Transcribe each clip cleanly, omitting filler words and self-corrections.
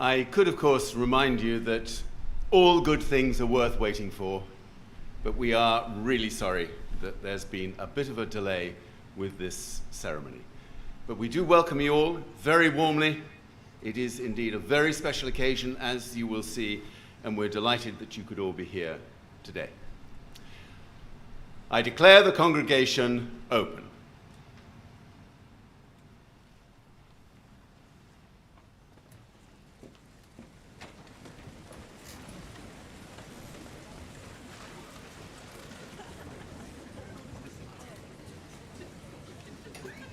I could, of course, remind you that all good things are worth waiting for, but we are really sorry that there's been a bit of a delay with this ceremony. But we do welcome you all very warmly. It is indeed a very special occasion, as you will see, and we're delighted that you could all be here today. I declare the congregation open.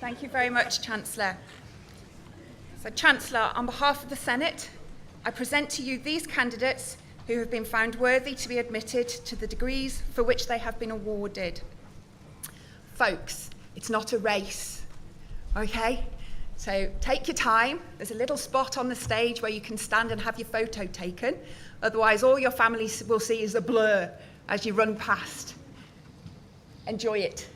Thank you very much, Chancellor. So, Chancellor, on behalf of the Senate, I present to you these candidates who have been found worthy to be admitted to the degrees for which they have been awarded. Folks, it's not a race, okay? So take your time. There's a little spot on the stage where you can stand and have your photo taken. Otherwise, all your family will see is a blur as you run past. Enjoy it.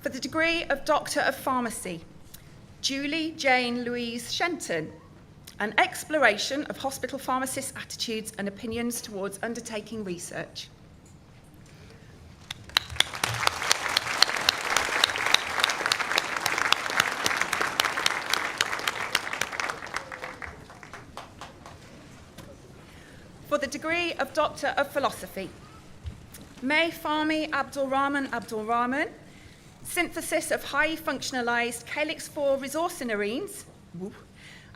For the degree of Doctor of Pharmacy, Julie Jane Louise Shenton, an exploration of hospital pharmacists' attitudes and opinions towards undertaking research. For the degree of Doctor of Philosophy, May Fahmy Abdulrahman, synthesis of highly functionalized calyx-4 resorcinarines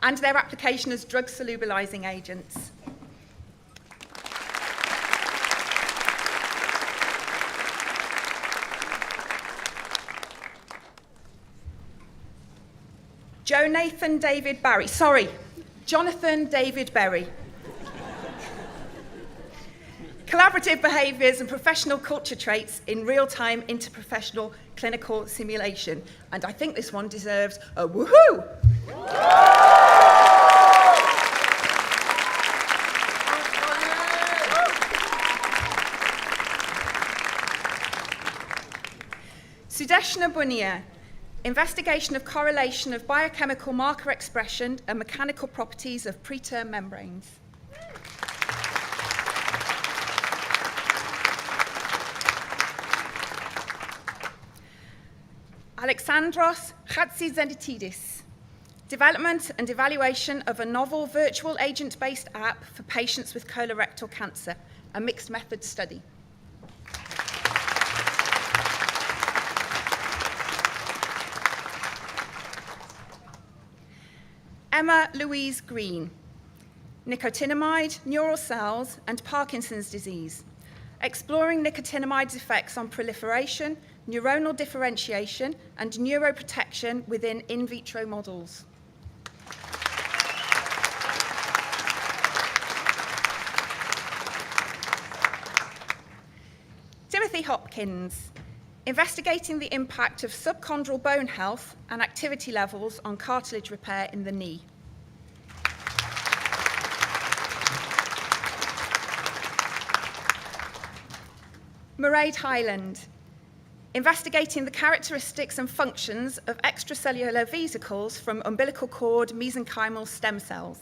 and their application as drug solubilizing agents. Jonathan David Berry. Collaborative behaviours and professional culture traits in real-time interprofessional clinical simulation. And I think this one deserves a woohoo! Sudeshna Bunia, investigation of correlation of biochemical marker expression and mechanical properties of preterm membranes. Alexandros Chatzizeditidis, development and evaluation of a novel virtual agent-based app for patients with colorectal cancer, a mixed method study. Emma Louise Green, nicotinamide, neural cells, and Parkinson's disease, exploring nicotinamide's effects on proliferation, neuronal differentiation, and neuroprotection within in vitro models. Timothy Hopkins, investigating the impact of subchondral bone health and activity levels on cartilage repair in the knee. Mairead Hyland, investigating the characteristics and functions of extracellular vesicles from umbilical cord mesenchymal stem cells.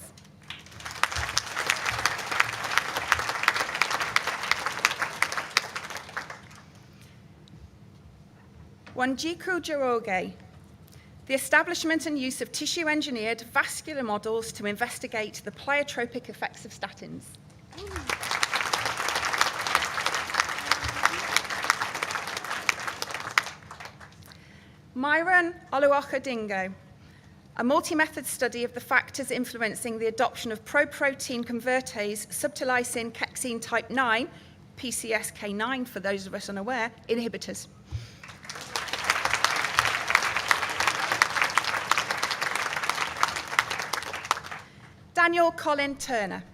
Wanjiku Njoroge, the establishment and use of tissue-engineered vascular models to investigate the pleiotropic effects of statins. Myron Oluoka-Dingo, a multi-method study of the factors influencing the adoption of pro-protein convertase subtlysin kexine type 9, PCSK9 for those of us unaware, inhibitors. Daniel Colin Turner,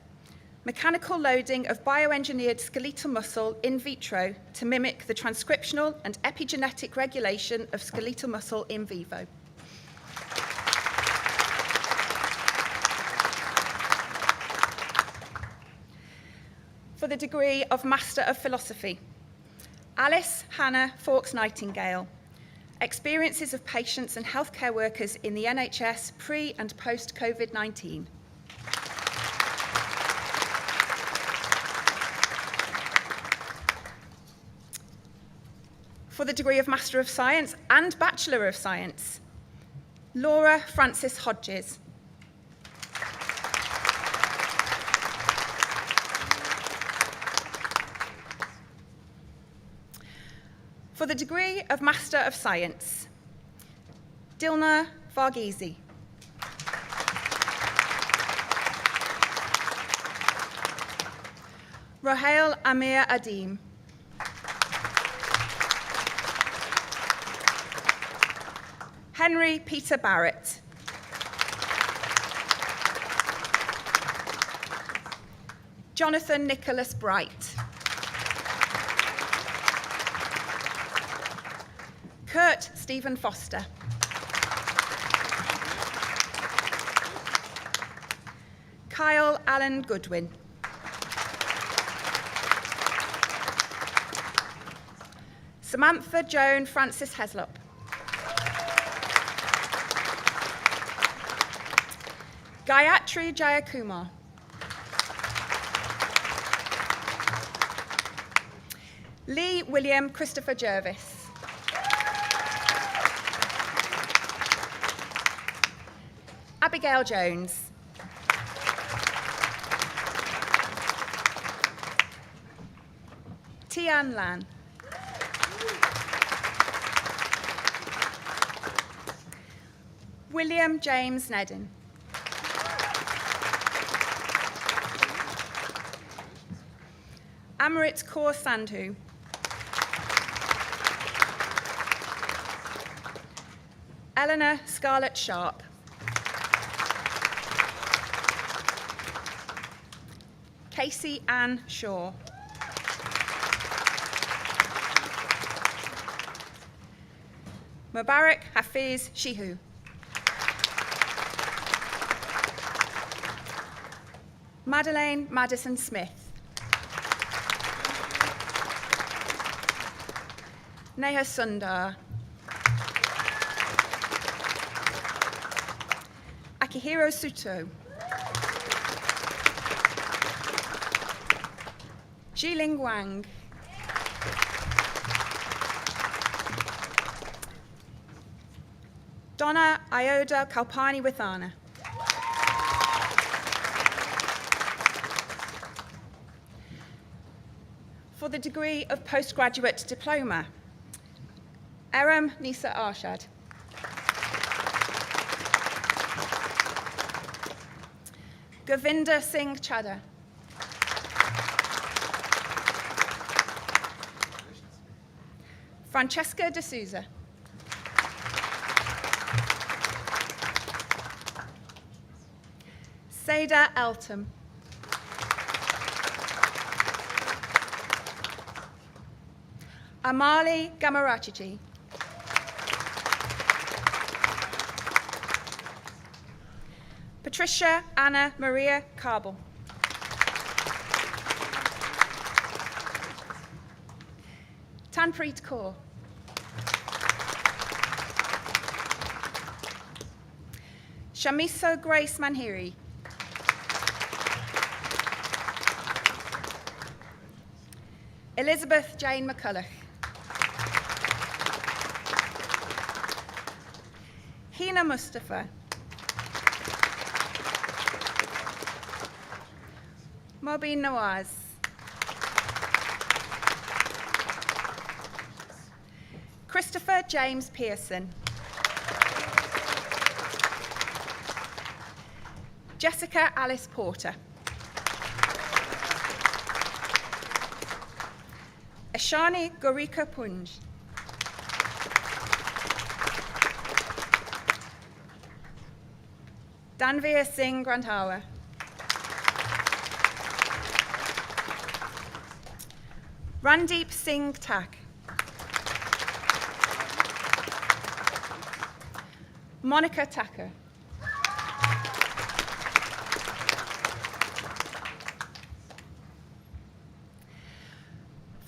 mechanical loading of bioengineered skeletal muscle in vitro to mimic the transcriptional and epigenetic regulation of skeletal muscle in vivo. the degree of Master of Philosophy, Alice Hannah Fawkes-Nightingale, experiences of patients and healthcare workers in the NHS pre and post COVID-19. For the degree of Master of Science and Bachelor of Science, Laura Frances Hodges. For the degree of Master of Science, Dilna Varghese. Rohail Amir Adim. Henry Peter Barrett. Jonathan Nicholas Bright. Kurt Stephen Foster. Kyle Allen Goodwin. Samantha Joan Francis Heslop. Gayatri Jayakumar. Lee William Christopher Jervis. Abigail Jones. Tian Lan. William James Nedden. Amrit Kaur Sandhu. Eleanor Scarlett Sharp. Casey Ann Shaw. Mubarak Hafiz Shihu. Madeleine Madison Smith. Neha Sundar. Akihiro Suto. Jiling Wang. Donna Ioda Kalpani Withana. For the degree of Postgraduate Diploma, Aram Nisa Arshad. Govinda Singh Chadha. Francesca D'Souza. Seda Eltham. Amali Gamarachaji. Patricia Anna Maria Carbel. Tanpreet Kaur. Shamiso Grace Manhiri. Elizabeth Jane McCulloch. Hina Mustafa. Mobeen Nawaz. Christopher James Pearson. Jessica Alice Porter. Ashani Gorika Punj. Danvir Singh Grandhawa. Randeep Singh Tak. Monica Tucker.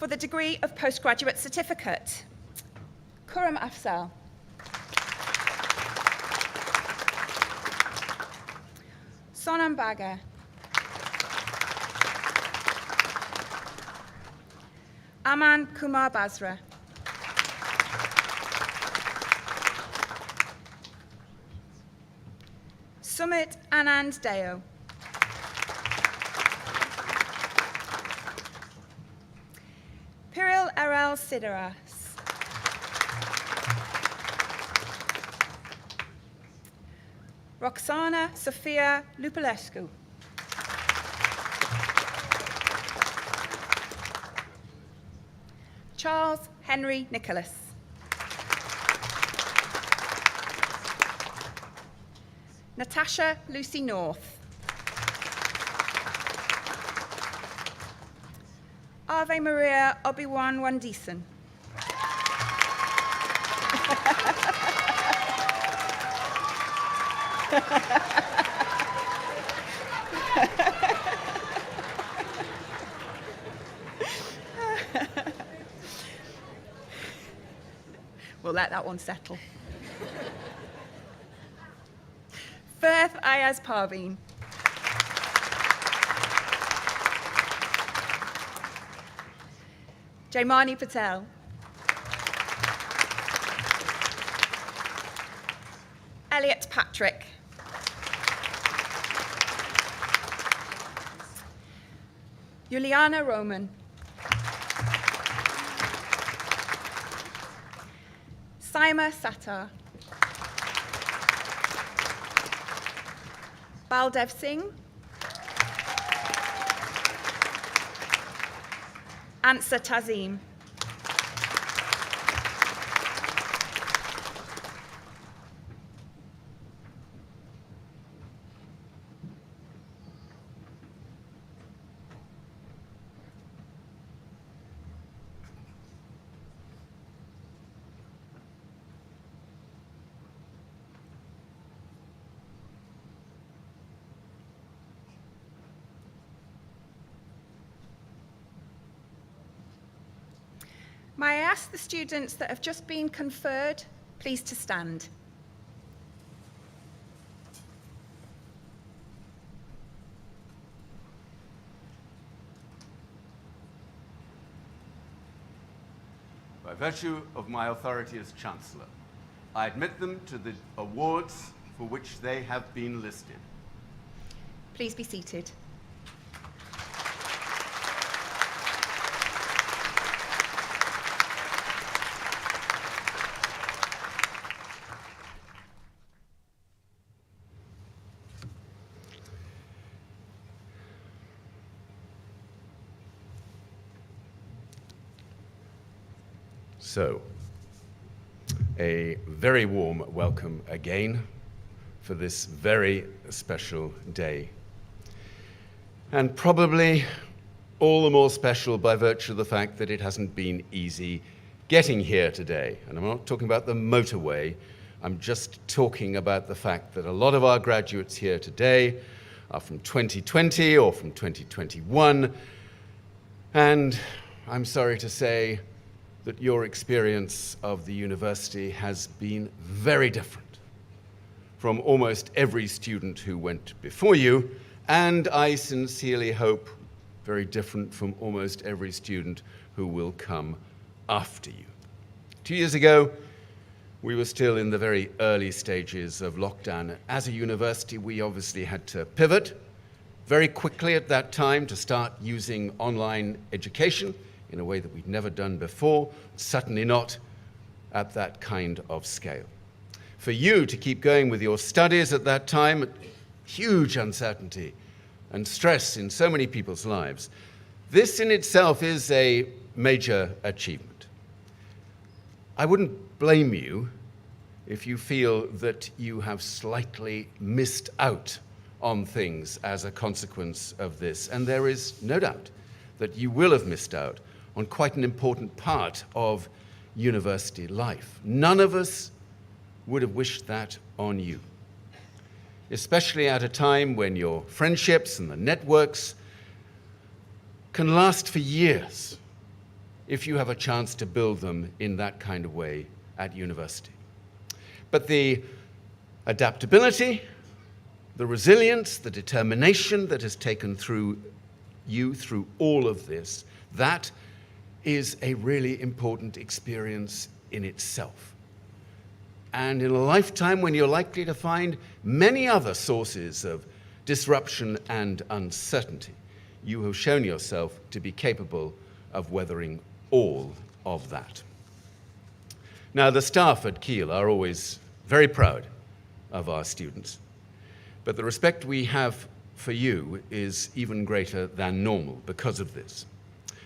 for the degree of postgraduate certificate, Kuram Afzal. Sonam Baga. Aman Kumar Basra. Sumit Anand Deo. Piril Erel Sidaras. Roxana Sofia Lupulescu. Charles Henry Nicholas. Natasha Lucy North. Ave Maria Obi-Wan Wandison. We'll let that one settle. Firth Ayaz Parveen. Jaimani Patel. Elliot Patrick. Juliana Roman. Saima Sattar. Baldev Singh. Ansar Tazim. May I ask the students that have just been conferred, please to stand. By virtue of my authority as Chancellor, I admit them to the awards for which they have been listed. Please be seated. So, a very warm welcome again for this very special day. And probably all the more special by virtue of the fact that it hasn't been easy getting here today. And I'm not talking about the motorway, I'm just talking about the fact that a lot of our graduates here today are from 2020 or from 2021, and I'm sorry to say that your experience of the university has been very different from almost every student who went before you, and I sincerely hope very different from almost every student who will come after you. 2 years ago, we were still in the very early stages of lockdown. As a university, we obviously had to pivot very quickly at that time to start using online education in a way that we'd never done before, certainly not at that kind of scale. For you to keep going with your studies at that time, huge uncertainty and stress in so many people's lives, this in itself is a major achievement. I wouldn't blame you if you feel that you have slightly missed out on things as a consequence of this, and there is no doubt that you will have missed out on quite an important part of university life. None of us would have wished that on you, especially at a time when your friendships and the networks can last for years, if you have a chance to build them in that kind of way at university. But the adaptability, the resilience, the determination that has taken through you through all of this, that is a really important experience in itself. And in a lifetime when you're likely to find many other sources of disruption and uncertainty, you have shown yourself to be capable of weathering all of that. Now, the staff at Keele are always very proud of our students, but the respect we have for you is even greater than normal because of this.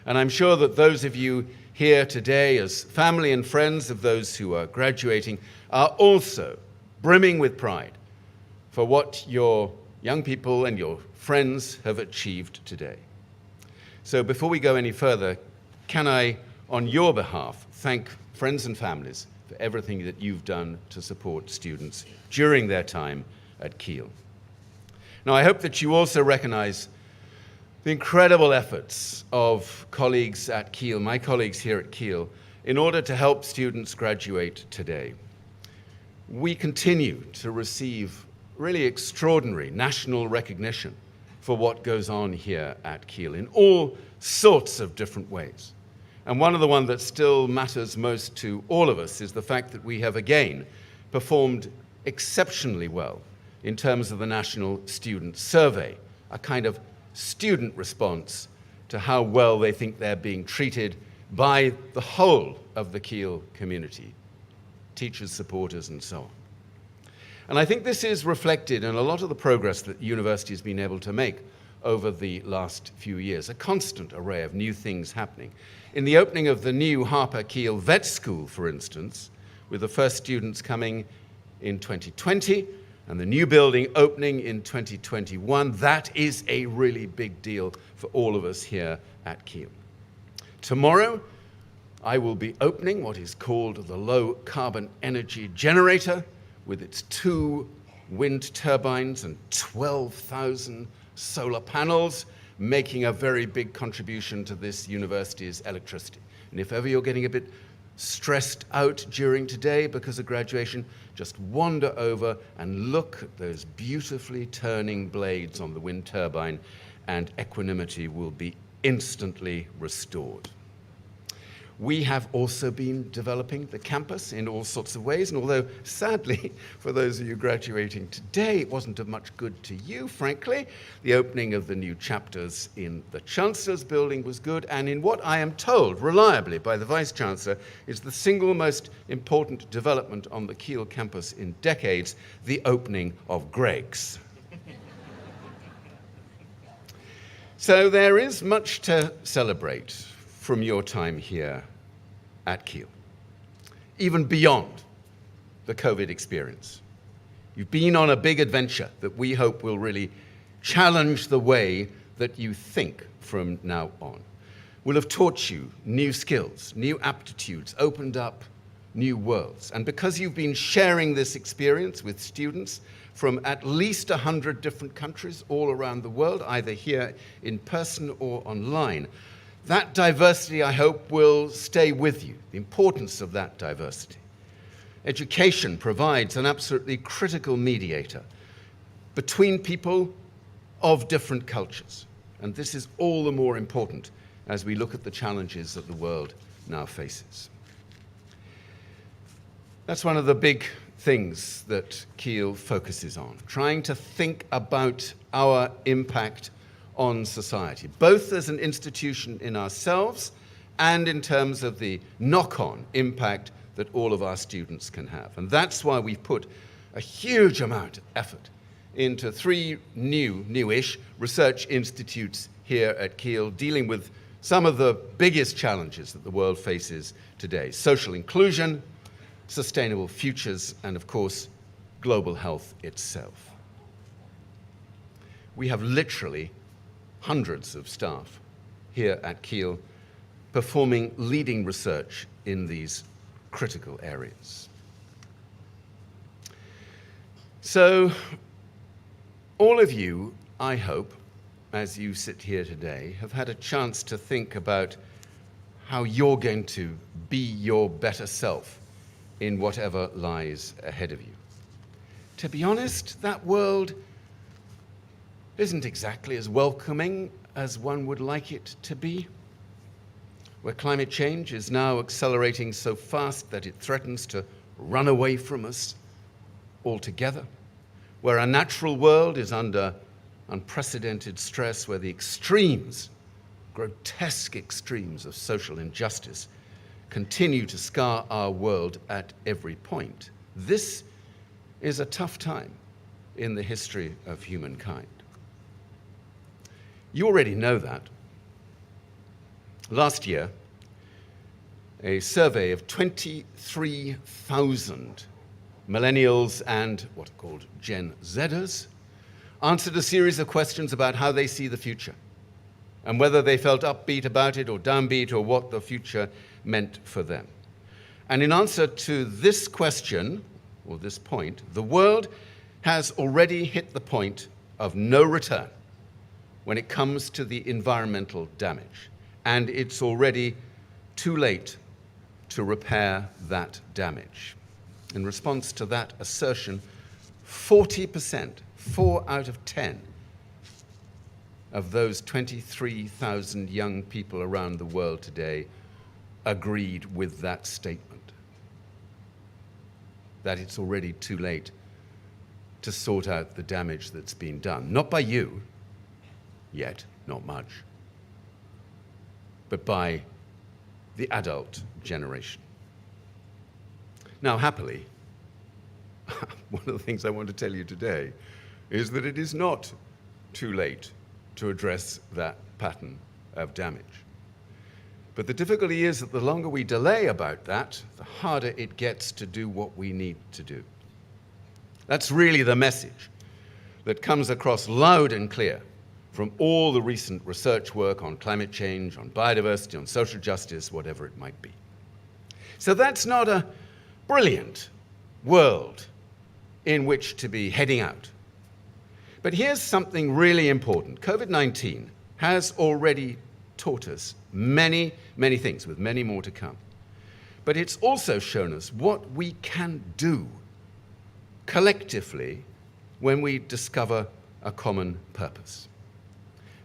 And I'm sure that those of you here today, as family and friends of those who are graduating, are also brimming with pride for what your young people and your friends have achieved today. So before we go any further, can I, on your behalf, thank friends and families for everything that you've done to support students during their time at Keele. Now, I hope that you also recognize the incredible efforts of colleagues at Keele, my colleagues here at Keele, in order to help students graduate today. We continue to receive really extraordinary national recognition for what goes on here at Keele in all sorts of different ways. And one of the ones that still matters most to all of us is the fact that we have again performed exceptionally well in terms of the National Student Survey, a kind of student response to how well they think they're being treated by the whole of the Keele community, teachers, supporters, and so on. And I think this is reflected in a lot of the progress that the university has been able to make over the last few years, a constant array of new things happening. In the opening of the new Harper Keele Vet School, for instance, with the first students coming in 2020, and the new building opening in 2021, that is a really big deal for all of us here at Keele. Tomorrow, I will be opening what is called the Low Carbon Energy Generator, with its 2 wind turbines and 12,000 solar panels, making a very big contribution to this university's electricity. And if ever you're getting a bit stressed out during today because of graduation, just wander over and look at those beautifully turning blades on the wind turbine, and equanimity will be instantly restored. We have also been developing the campus in all sorts of ways, and although sadly for those of you graduating today it wasn't of much good to you, frankly, the opening of the new chapters in the Chancellor's building was good, and in what I am told reliably by the Vice-Chancellor is the single most important development on the Keele campus in decades, the opening of Greg's. So there is much to celebrate from your time here at Keele, even beyond the COVID experience. You've been on a big adventure that we hope will really challenge the way that you think from now on. We'll have taught you new skills, new aptitudes, opened up new worlds. And because you've been sharing this experience with students from at least 100 different countries all around the world, either here in person or online, that diversity, I hope, will stay with you, the importance of that diversity. Education provides an absolutely critical mediator between people of different cultures. And this is all the more important as we look at the challenges that the world now faces. That's one of the big things that Keele focuses on, trying to think about our impact on society, both as an institution in ourselves and in terms of the knock-on impact that all of our students can have. And that's why we've put a huge amount of effort into 3 newish research institutes here at Keele, dealing with some of the biggest challenges that the world faces today: social inclusion, sustainable futures, and of course, global health itself. We have literally hundreds of staff here at Keele performing leading research in these critical areas. So, all of you, I hope, as you sit here today, have had a chance to think about how you're going to be your better self in whatever lies ahead of you. To be honest, that world isn't exactly as welcoming as one would like it to be, where climate change is now accelerating so fast that it threatens to run away from us altogether, where our natural world is under unprecedented stress, where the extremes, grotesque extremes of social injustice continue to scar our world at every point. This is a tough time in the history of humankind. You already know that. Last year, a survey of 23,000 millennials and what are called Gen Zers answered a series of questions about how they see the future and whether they felt upbeat about it or downbeat or what the future meant for them. And in answer to this question, or this point, the world has already hit the point of no return when it comes to the environmental damage. And it's already too late to repair that damage. In response to that assertion, 40%, 4 out of 10, of those 23,000 young people around the world today agreed with that statement, that it's already too late to sort out the damage that's been done. Not by you, yet, not much, but by the adult generation. Now, happily, one of the things I want to tell you today is that it is not too late to address that pattern of damage. But the difficulty is that the longer we delay about that, the harder it gets to do what we need to do. That's really the message that comes across loud and clear from all the recent research work on climate change, on biodiversity, on social justice, whatever it might be. So that's not a brilliant world in which to be heading out. But here's something really important. COVID-19 has already taught us many, many things, with many more to come. But it's also shown us what we can do collectively when we discover a common purpose.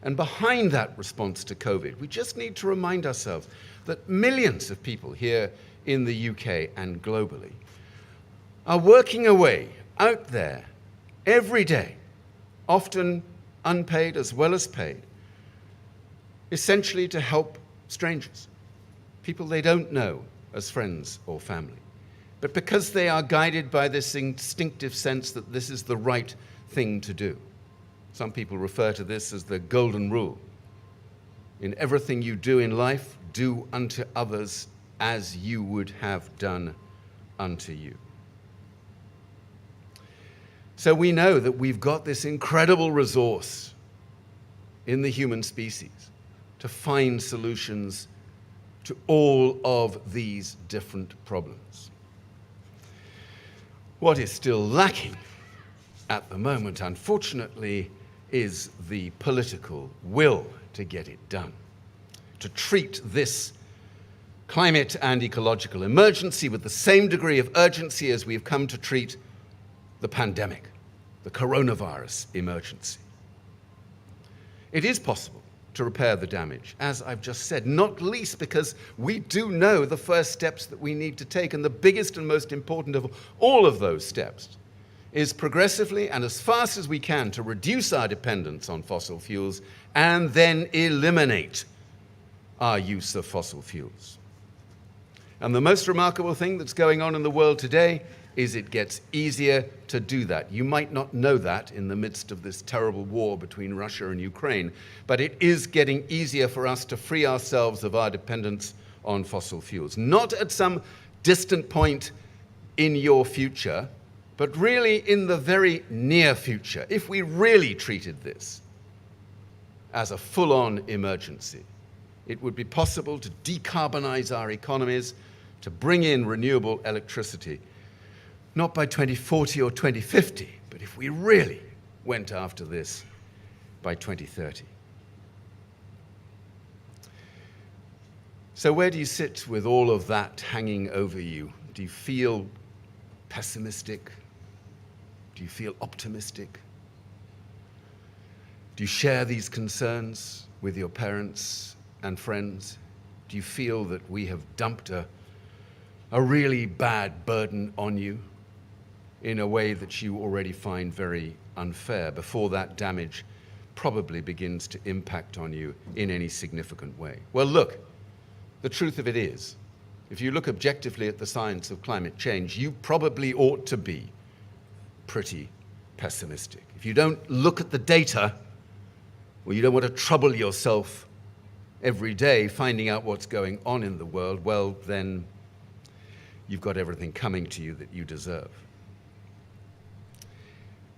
And behind that response to COVID, we just need to remind ourselves that millions of people here in the UK and globally are working away out there every day, often unpaid as well as paid, essentially to help strangers, people they don't know as friends or family. But because they are guided by this instinctive sense that this is the right thing to do. Some people refer to this as the golden rule. In everything you do in life, do unto others as you would have done unto you. So we know that we've got this incredible resource in the human species to find solutions to all of these different problems. What is still lacking at the moment, unfortunately, is the political will to get it done, to treat this climate and ecological emergency with the same degree of urgency as we've come to treat the pandemic, the coronavirus emergency. It is possible to repair the damage, as I've just said, not least because we do know the first steps that we need to take, and the biggest and most important of all of those steps is progressively and as fast as we can to reduce our dependence on fossil fuels and then eliminate our use of fossil fuels. And the most remarkable thing that's going on in the world today is it gets easier to do that. You might not know that in the midst of this terrible war between Russia and Ukraine, but it is getting easier for us to free ourselves of our dependence on fossil fuels. Not at some distant point in your future, but really in the very near future, if we really treated this as a full-on emergency. It would be possible to decarbonize our economies, to bring in renewable electricity, not by 2040 or 2050, but if we really went after this by 2030. So where do you sit with all of that hanging over you? Do you feel pessimistic? Do you feel optimistic? Do you share these concerns with your parents and friends? Do you feel that we have dumped a really bad burden on you in a way that you already find very unfair before that damage probably begins to impact on you in any significant way? Well, look, the truth of it is, if you look objectively at the science of climate change, you probably ought to be pretty pessimistic. If you don't look at the data, or you don't want to trouble yourself every day finding out what's going on in the world, well, then you've got everything coming to you that you deserve.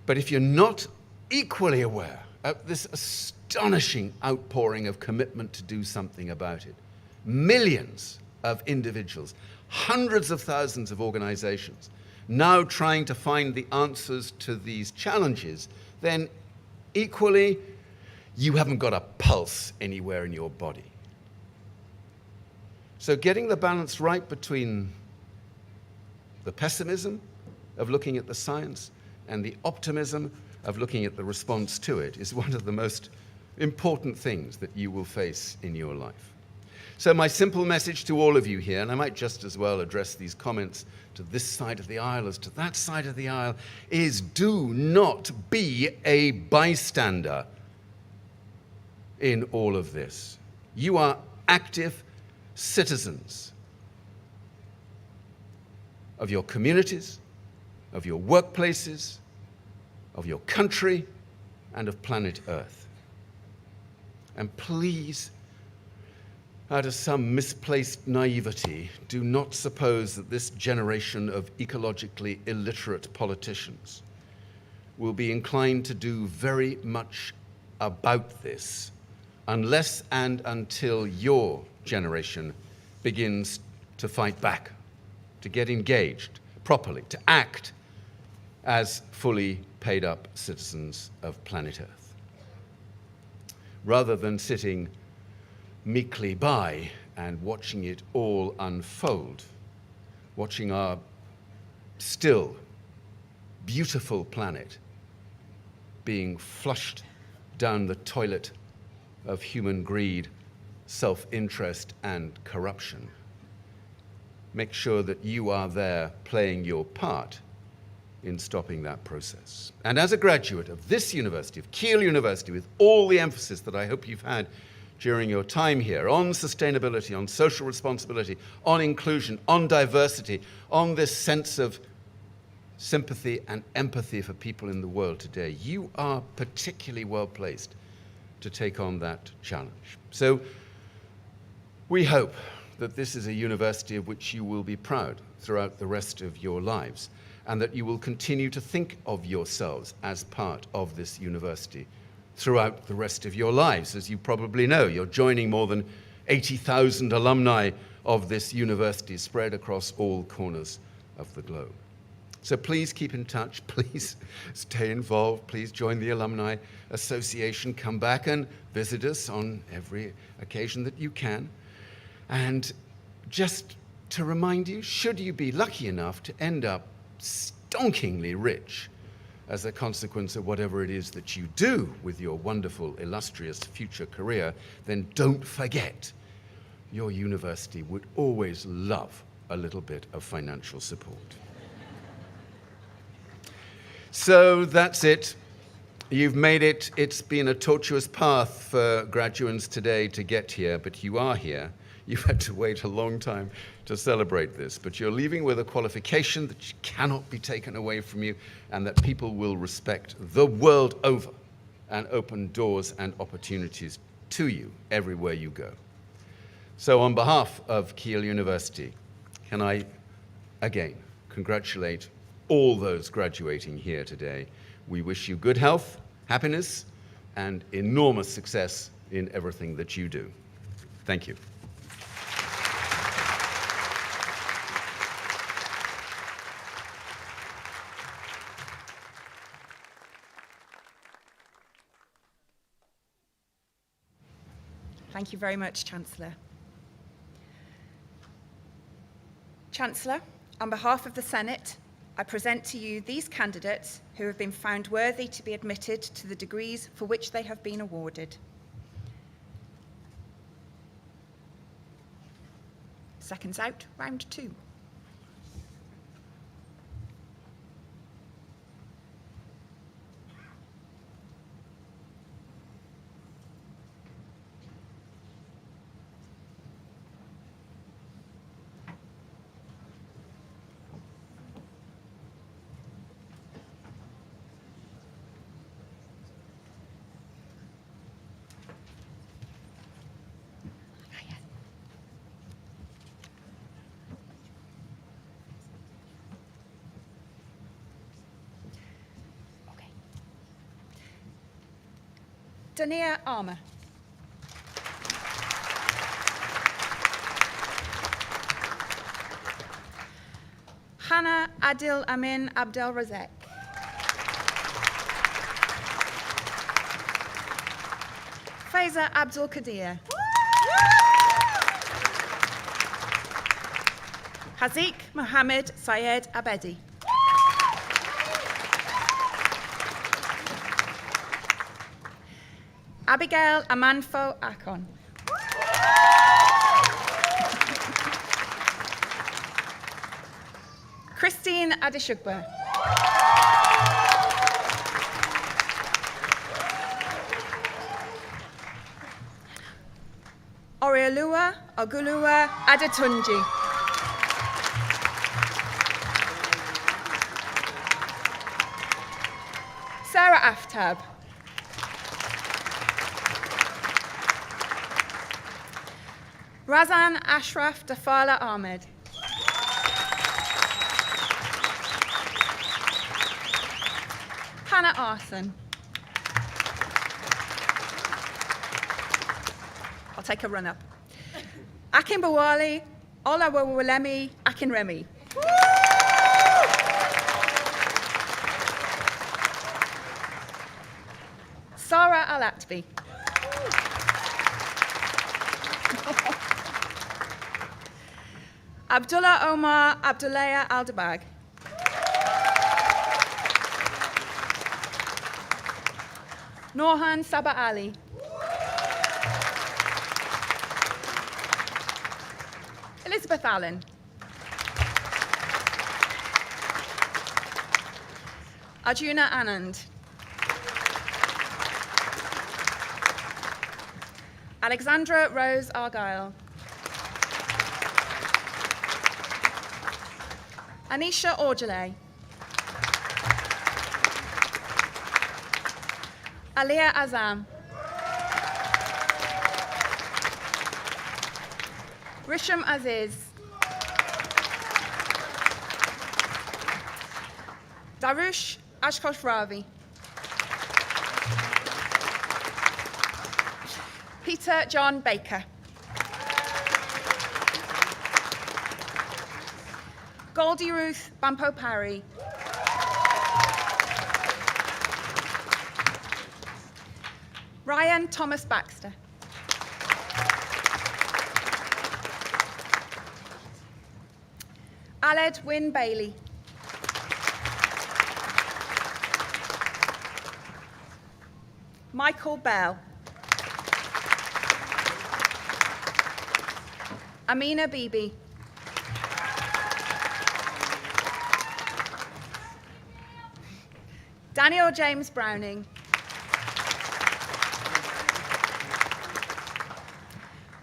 But if you're not equally aware of this astonishing outpouring of commitment to do something about it, millions of individuals, hundreds of thousands of organizations now trying to find the answers to these challenges, then equally, you haven't got a pulse anywhere in your body. So getting the balance right between the pessimism of looking at the science and the optimism of looking at the response to it is one of the most important things that you will face in your life. So my simple message to all of you here, and I might just as well address these comments to this side of the aisle as to that side of the aisle, is do not be a bystander in all of this. You are active citizens of your communities, of your workplaces, of your country, and of planet Earth. And please, out of some misplaced naivety, do not suppose that this generation of ecologically illiterate politicians will be inclined to do very much about this unless and until your generation begins to fight back, to get engaged properly, to act as fully paid up citizens of planet Earth. Rather than sitting meekly by and watching it all unfold, watching our still beautiful planet being flushed down the toilet of human greed, self-interest, and corruption. Make sure that you are there playing your part in stopping that process. And as a graduate of this university, of Keele University, with all the emphasis that I hope you've had during your time here on sustainability, on social responsibility, on inclusion, on diversity, on this sense of sympathy and empathy for people in the world today, you are particularly well placed to take on that challenge. So we hope that this is a university of which you will be proud throughout the rest of your lives, and that you will continue to think of yourselves as part of this university throughout the rest of your lives. As you probably know, you're joining more than 80,000 alumni of this university spread across all corners of the globe. So please keep in touch, please stay involved, please join the Alumni Association, come back and visit us on every occasion that you can. And just to remind you, should you be lucky enough to end up stonkingly rich as a consequence of whatever it is that you do with your wonderful, illustrious future career, then don't forget, your university would always love a little bit of financial support. So that's it. You've made it. It's been a tortuous path for graduates today to get here, but you are here. You've had to wait a long time to celebrate this, but you're leaving with a qualification that cannot be taken away from you and that people will respect the world over and open doors and opportunities to you everywhere you go. So on behalf of Keele University, can I again congratulate all those graduating here today. We wish you good health, happiness, and enormous success in everything that you do. Thank you. Thank you very much, Chancellor. Chancellor, on behalf of the Senate, I present to you these candidates who have been found worthy to be admitted to the degrees for which they have been awarded. Seconds out, round 2. Dania Armour. Hannah Adil Amin Abdel Razek. Faiza Abdul Qadir. Hazik Mohammed Syed Abedi. Abigail Amanfo Akon. Christine Adishugba. Oriolua Ogulua Adetunji. Sarah Aftab. Razan Ashraf Dafala Ahmed. Hannah Arson. I'll take a run up. Akin Bawali, Olawawalemi, Akin Remy. Sarah Al-Atbi. Abdullah Omar Abdullahi Aldabag. Norhan Sabah Ali. Elizabeth Allen. Arjuna Anand. Alexandra Rose Argyle. Anisha Orjale. Aliyah Azam. Risham Aziz. Darush Ashkosh Ravi. Peter John Baker. Goldie Ruth Bampo Parry. Ryan Thomas Baxter. Aled Wynne Bailey. Michael Bell. Amina Bibi. Daniel James Browning.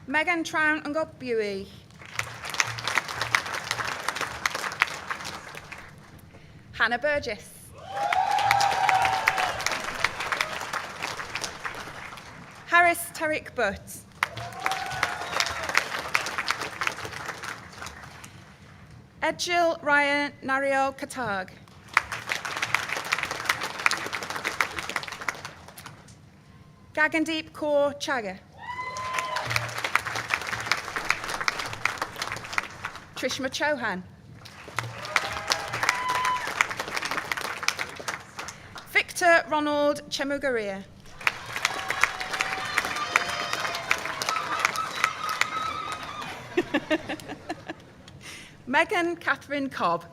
Megan Trown and Buey. Hannah Burgess. Harris Tariq Butt. Edgil Ryan Nariel Katag. Gagandeep Kaur Chaga. Trishma Chauhan. Victor Ronald Chemugaria. Megan Catherine Cobb.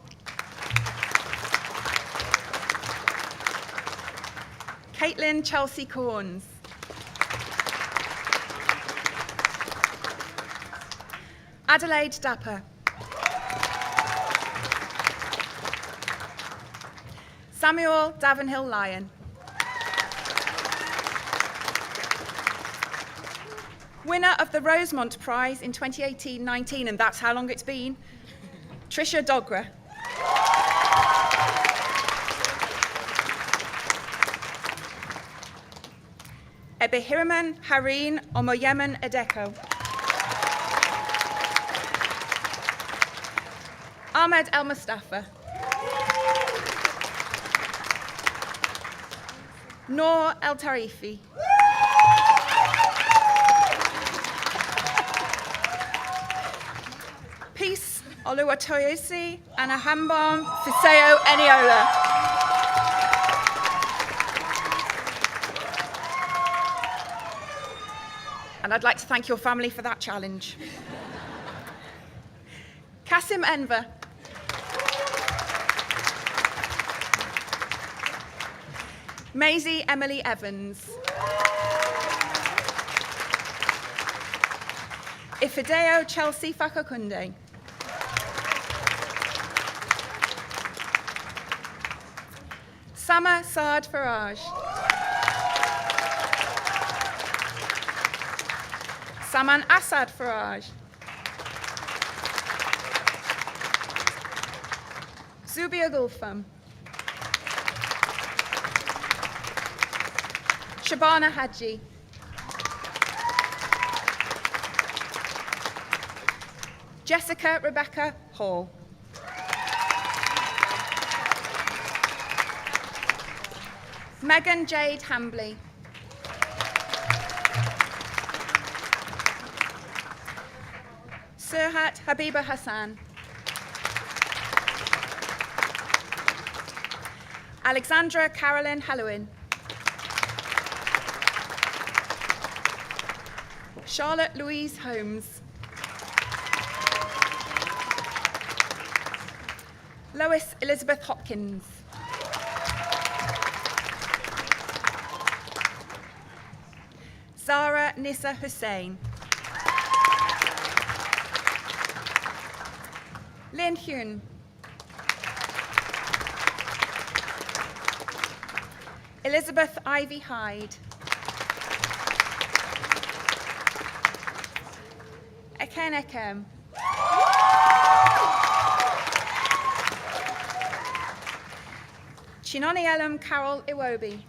Caitlin Chelsea Corns. Adelaide Dapper. Samuel Davenhill Lyon. Winner of the Rosemont Prize in 2018-19, and that's how long it's been, Tricia Dogra. Ebihiraman Hareen Omoyemen Edeko. Ahmed El Mustafa. Noor El Tarifi. Peace Oluwatoyosi Anahambam Fiseo Eniola. And I'd like to thank your family for that challenge. Kasim Enver. Maisie Emily Evans. Ifedeo Chelsea Fakakunde. Sama Saad Faraj. Saman Asad Faraj. Zubia Gulfam. Shabana Haji. Jessica Rebecca Hall. Megan Jade Hambley. Surhat Habiba Hassan. Alexandra Carolyn Halloween. Charlotte Louise Holmes. Lois Elizabeth Hopkins. Zara Nissa Hussain. Lynn Hyun. Elizabeth Ivy Hyde. Eken Ekem. Chinoni Elam Carol Iwobi.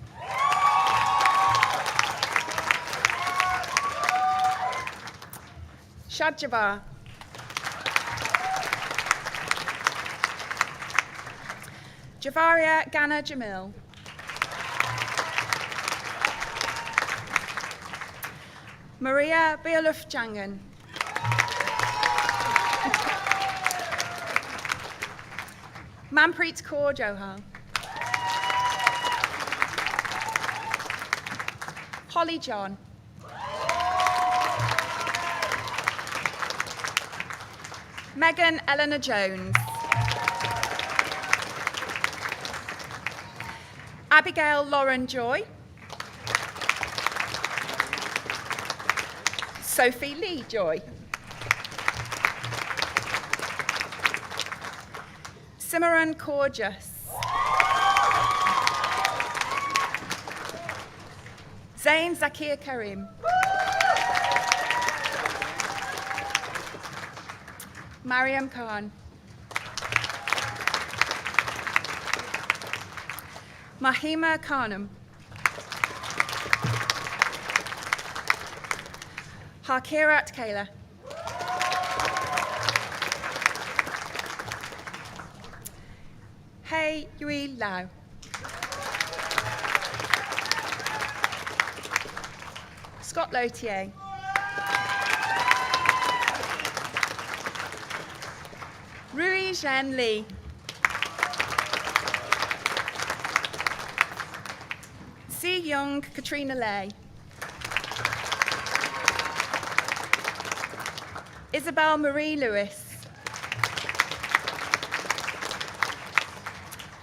Shad Jabbar. Javaria Ghana Jamil. Maria Beoluf Jangan. Manpreet Kaur Johal. Holly John. Megan Eleanor Jones. Abigail Lauren Joy. Sophie Lee Joy. Simran Gorgeous. Zain Zakir Karim. Mariam Khan. Mahima Khanum. Harkirat Kayla. Hey Yui Lau. Scott Lotier. Rui Zhen Li. Si Young Katrina Lay. Isabel Marie Lewis.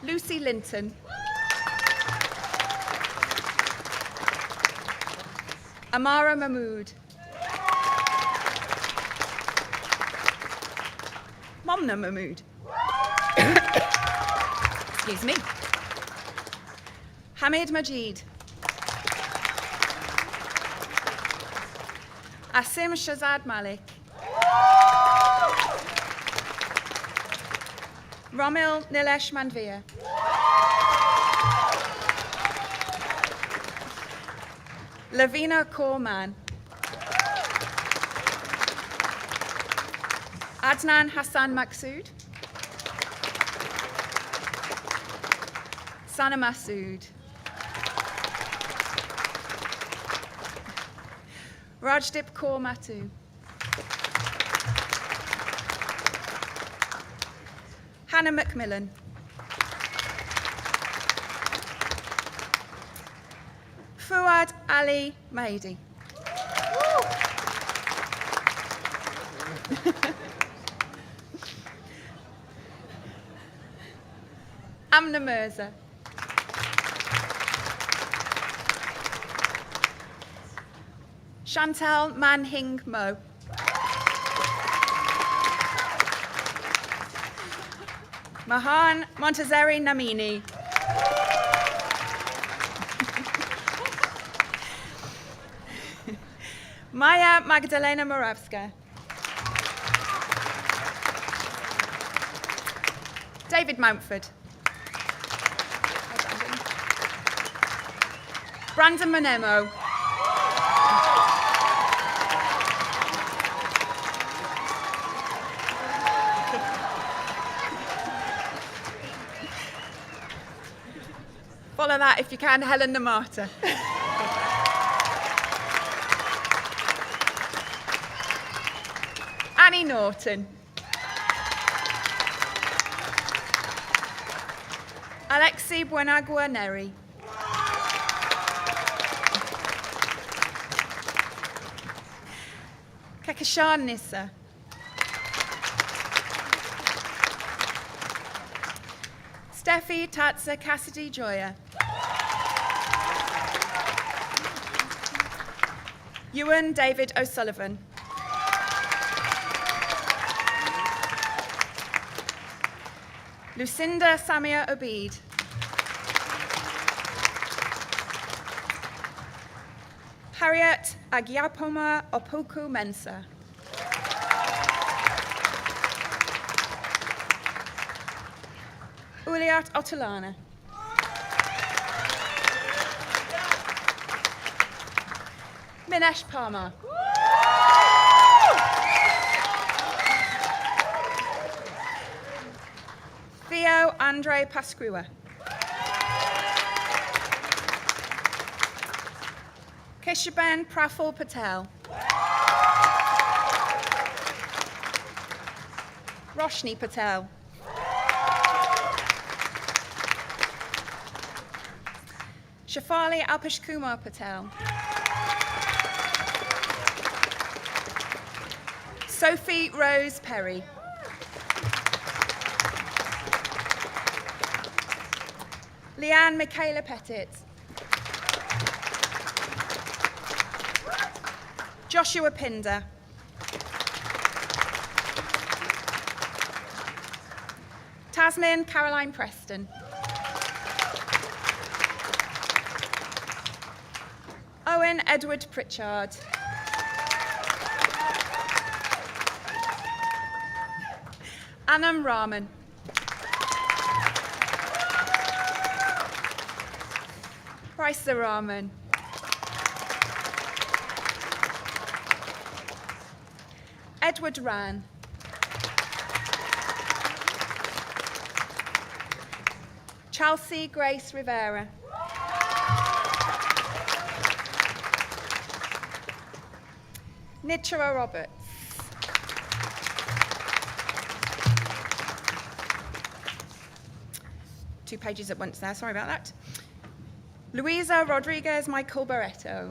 Lucy Linton. Amara Mahmood. Momna Mahmood. Excuse me. Hamid Majid. Asim Shazad Malik. Romil Nilesh Mandvia. Lavina Korman. Adnan Hassan Maksood. Sana Masood. Rajdip Kaur Matu. Hannah Macmillan. Fuad Ali Mahdi. Amna Mirza. Chantal Manhing Mo. Mahan Montazeri Namini. Maya Magdalena Moravska. David Mountford. Brandon Monemo. Follow that if you can, Helen Namata. Annie Norton. Alexi Buenagua Neri. Kekashan Nissa. Steffi Tatsa Cassidy Joya. Ewan David O'Sullivan. Lucinda Samia Obeid. Harriet Agyapoma Opoku Mensa. Uliat Otolana. Minesh Palmer. Theo Andre Pascua. Keshaben Praful Patel. Roshni Patel. Shafali Alpesh Kumar Patel. Sophie Rose Perry. Leanne Michaela Pettit. Joshua Pinder. Tasmin Caroline Preston. Owen Edward Pritchard. Anam Rahman. Raisa Rahman. Edward Ran. Chelsea Grace Rivera. Nitra Roberts. Two pages at once there, sorry about that. Luisa Rodriguez Michael Barreto.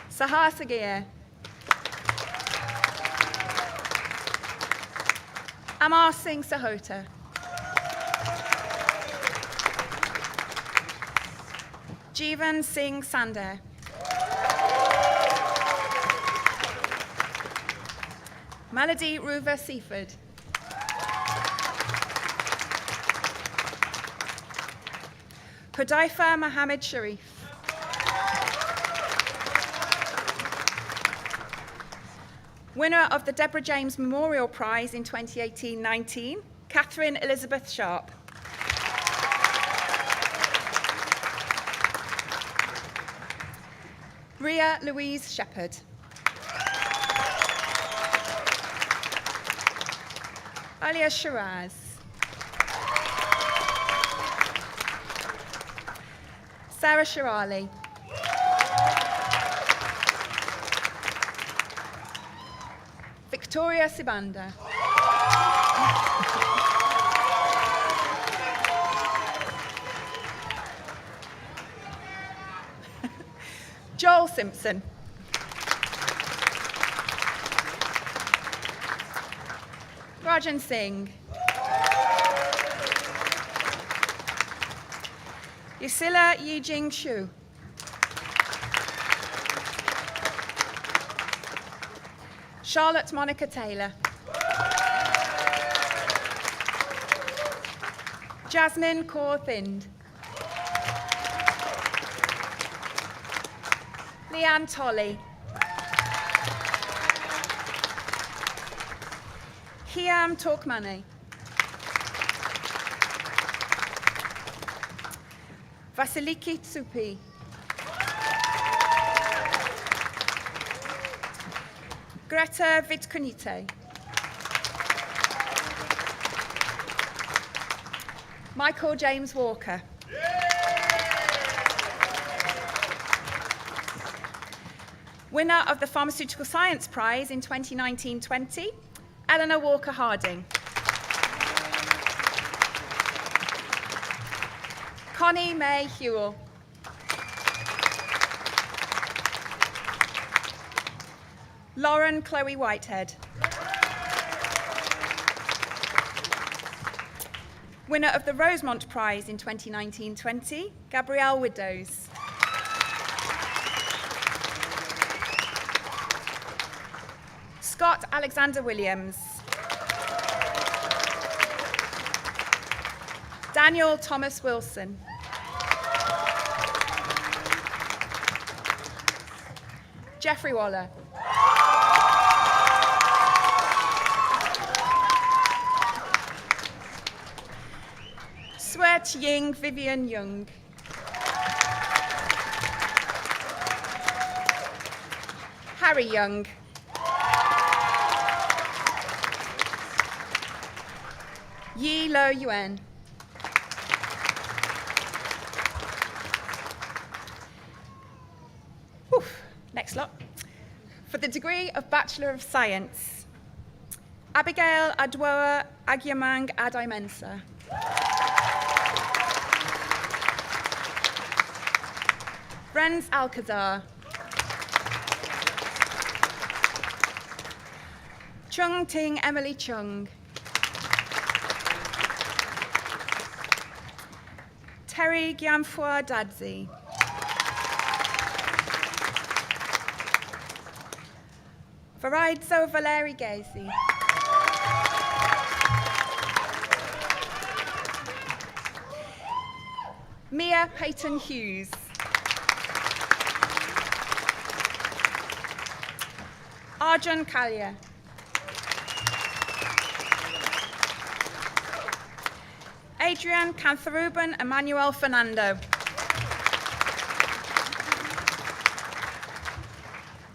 Sahar Sagir. Amar Singh Sahota. Jeevan Singh Sandher. Melody Ruva Seaford. Hudaifa Mohammed Sharif. Winner of the Deborah James Memorial Prize in 2018-19, Catherine Elizabeth Sharp. Ria Louise Shepherd. Alia Shiraz. Sarah Shirali. Victoria Sibanda. Joel Simpson. Rajan Singh. Yusila Yijing Shu. Charlotte Monica Taylor. Jasmine Kaur Thind. Leanne Tolley. Hiam Torkmani. Vasiliki Tsupi. Greta Vitkunite. Michael James Walker. Winner of the Pharmaceutical Science Prize in 2019-20, Eleanor Walker Harding. Connie May Hewell. Lauren Chloe Whitehead. Winner of the Rosemont Prize in 2019-20, Gabrielle Widows. Scott Alexander Williams. Daniel Thomas Wilson. Jeffrey Waller. Swet Ying Vivian Young. Harry Young. Yi Lo Yuan. Next lot. For the degree of Bachelor of Science, Abigail Adwoa Agyamang Adimensa. Renz Alcazar. Chung Ting Emily Chung. Terry Gyamphua Dadzi. Varaidzo Valeri Gazi. Mia Peyton Hughes. Arjun Kalia. Adrian Cantharuban Emmanuel Fernando.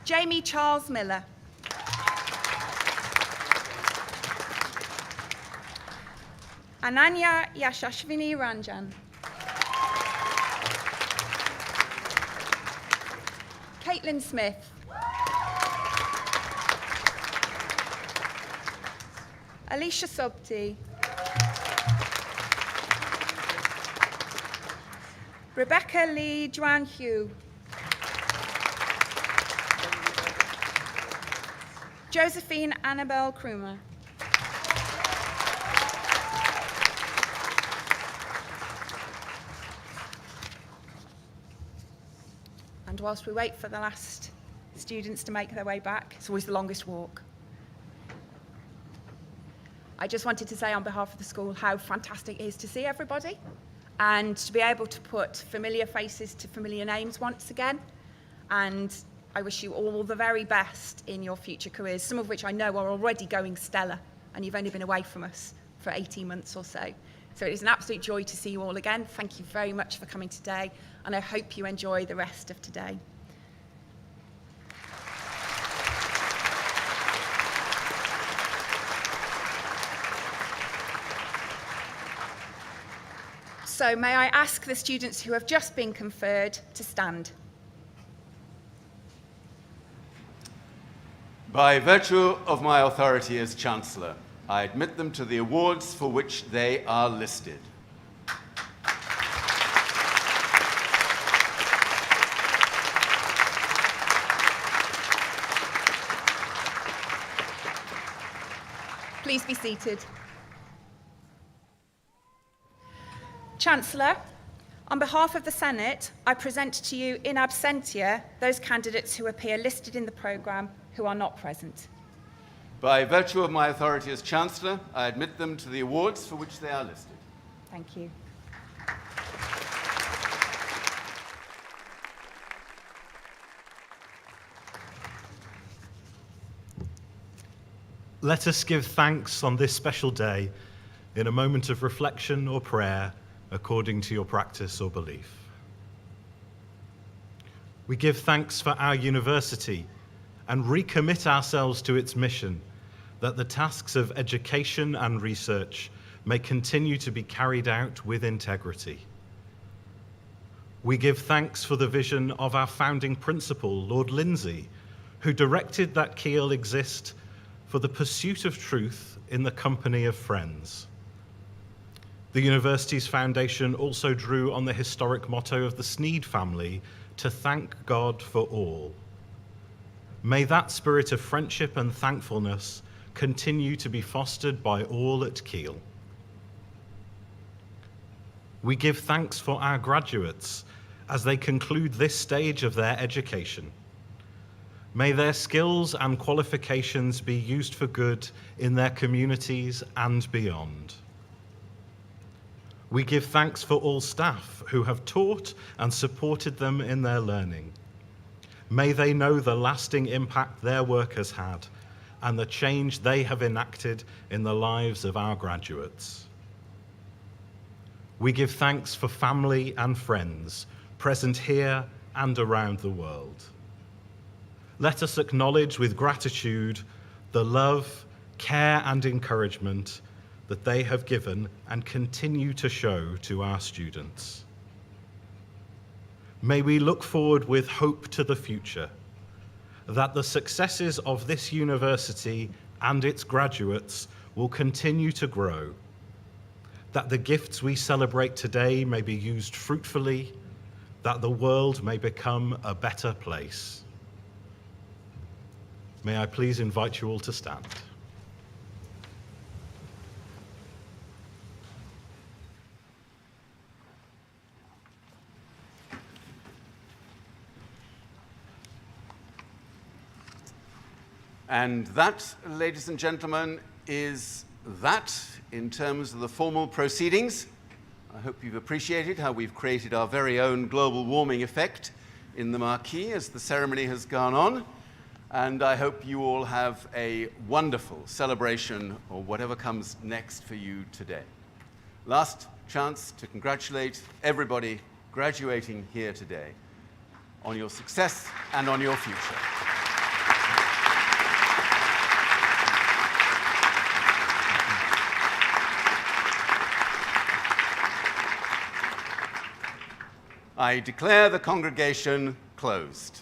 Jamie Charles Miller. Ananya Yashashvini Ranjan. Caitlin Smith. Alicia Sobti. Rebecca Lee Juan Hugh. Josephine Annabelle Krumer. And whilst we wait for the last students to make their way back, it's always the longest walk. I just wanted to say on behalf of the school how fantastic it is to see everybody and to be able to put familiar faces to familiar names once again. And I wish you all the very best in your future careers, some of which I know are already going stellar, and you've only been away from us for 18 months or so. So it is an absolute joy to see you all again. Thank you very much for coming today, and I hope you enjoy the rest of today. So may I ask the students who have just been conferred to stand. By virtue of my authority as Chancellor, I admit them to the awards for which they are listed. Please be seated. Chancellor, on behalf of the Senate, I present to you in absentia those candidates who appear listed in the programme who are not present. By virtue of my authority as Chancellor, I admit them to the awards for which they are listed. Thank you. Let us give thanks on this special day in a moment of reflection or prayer according to your practice or belief. We give thanks for our university and recommit ourselves to its mission, that the tasks of education and research may continue to be carried out with integrity. We give thanks for the vision of our founding principal, Lord Lindsay, who directed that Keele exist for the pursuit of truth in the company of friends. The university's foundation also drew on the historic motto of the Sneed family, to thank God for all. May that spirit of friendship and thankfulness continue to be fostered by all at Keele. We give thanks for our graduates as they conclude this stage of their education. May their skills and qualifications be used for good in their communities and beyond. We give thanks for all staff who have taught and supported them in their learning. May they know the lasting impact their work has had and the change they have enacted in the lives of our graduates. We give thanks for family and friends present here and around the world. Let us acknowledge with gratitude the love, care, and encouragement that they have given and continue to show to our students. May we look forward with hope to the future, that the successes of this university and its graduates will continue to grow, that the gifts we celebrate today may be used fruitfully, that the world may become a better place. May I please invite you all to stand. And that, ladies and gentlemen, is that in terms of the formal proceedings. I hope you've appreciated how we've created our very own global warming effect in the marquee as the ceremony has gone on. And I hope you all have a wonderful celebration or whatever comes next for you today. Last chance to congratulate everybody graduating here today on your success and on your future. I declare the congregation closed.